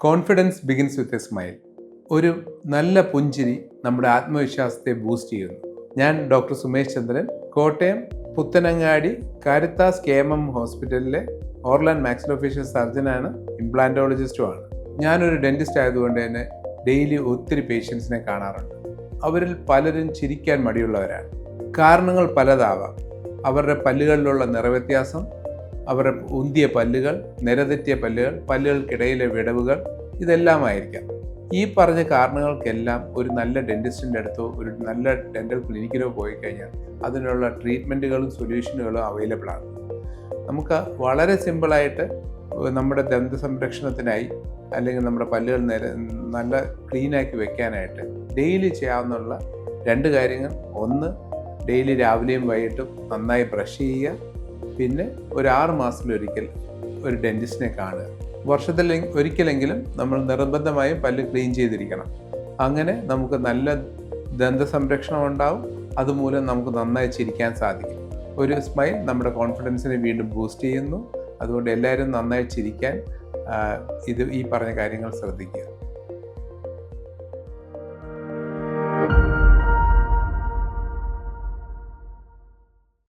Confidence begins with a smile. ഒരു നല്ല പുഞ്ചിരി നമ്മുടെ ആത്മവിശ്വാസത്തെ ബൂസ്റ്റ് ചെയ്യുന്നു. ഞാൻ ഡോക്ടർ സുമേഷ് ചന്ദ്രൻ, കോട്ടയം പുത്തനങ്ങാടി കാരിത്താസ് KMM ഹോസ്പിറ്റലിലെ ഓറൽ ആൻഡ് മാക്സിലോഫേഷ്യൽ സർജനാണ്, ഇംപ്ലാന്റോളജിസ്റ്റുമാണ്. ഞാനൊരു ഡെന്റിസ്റ്റ് ആയതുകൊണ്ട് തന്നെ ഡെയിലി ഒത്തിരി പേഷ്യൻസിനെ കാണാറുണ്ട്. അവരിൽ പലരും ചിരിക്കാൻ മടിയുള്ളവരാണ്. കാരണങ്ങൾ പലതാവാം. അവരുടെ പല്ലുകളിലുള്ള നിറവ്യത്യാസം, അവരുടെ ഉന്തിയ പല്ലുകൾ, നിരതെറ്റിയ പല്ലുകൾ, പല്ലുകൾക്കിടയിലെ വിടവുകൾ, ഇതെല്ലാമായിരിക്കാം. ഈ പറഞ്ഞ കാരണങ്ങൾക്കെല്ലാം ഒരു നല്ല ഡെന്റിസ്റ്റിൻ്റെ അടുത്തോ ഒരു നല്ല ഡെൻ്റൽ ക്ലിനിക്കിലോ പോയി കഴിഞ്ഞാൽ അതിനുള്ള ട്രീറ്റ്മെൻറ്റുകളും സൊല്യൂഷനുകളും അവൈലബിൾ ആണ്. നമുക്ക് വളരെ സിമ്പിളായിട്ട് നമ്മുടെ ദന്ത സംരക്ഷണത്തിനായി അല്ലെങ്കിൽ നമ്മുടെ പല്ലുകൾ നല്ല ക്ലീനാക്കി വെക്കാനായിട്ട് ഡെയിലി ചെയ്യാവുന്ന 2 കാര്യങ്ങൾ. ഒന്ന്, ഡെയിലി രാവിലെയും വൈകിട്ടും നന്നായി ബ്രഷ് ചെയ്യുക. പിന്നെ ഒരു 6 മാസത്തിലൊരിക്കൽ ഒരു ഡെന്റിസ്റ്റിനെ കാണുക. വർഷത്തിൽ ഒരിക്കലെങ്കിലും നമ്മൾ നിർബന്ധമായും പല്ല് ക്ലീൻ ചെയ്തിരിക്കണം. അങ്ങനെ നമുക്ക് നല്ല ദന്ത സംരക്ഷണം ഉണ്ടാവും. അതുമൂലം നമുക്ക് നന്നായി ചിരിക്കാൻ സാധിക്കും. ഒരു സ്മൈൽ നമ്മുടെ കോൺഫിഡൻസിനെ വീണ്ടും ബൂസ്റ്റ് ചെയ്യുന്നു. അതുകൊണ്ട് എല്ലാവരും നന്നായി ചിരിക്കാൻ ഈ പറഞ്ഞ കാര്യങ്ങൾ ശ്രദ്ധിക്കുക.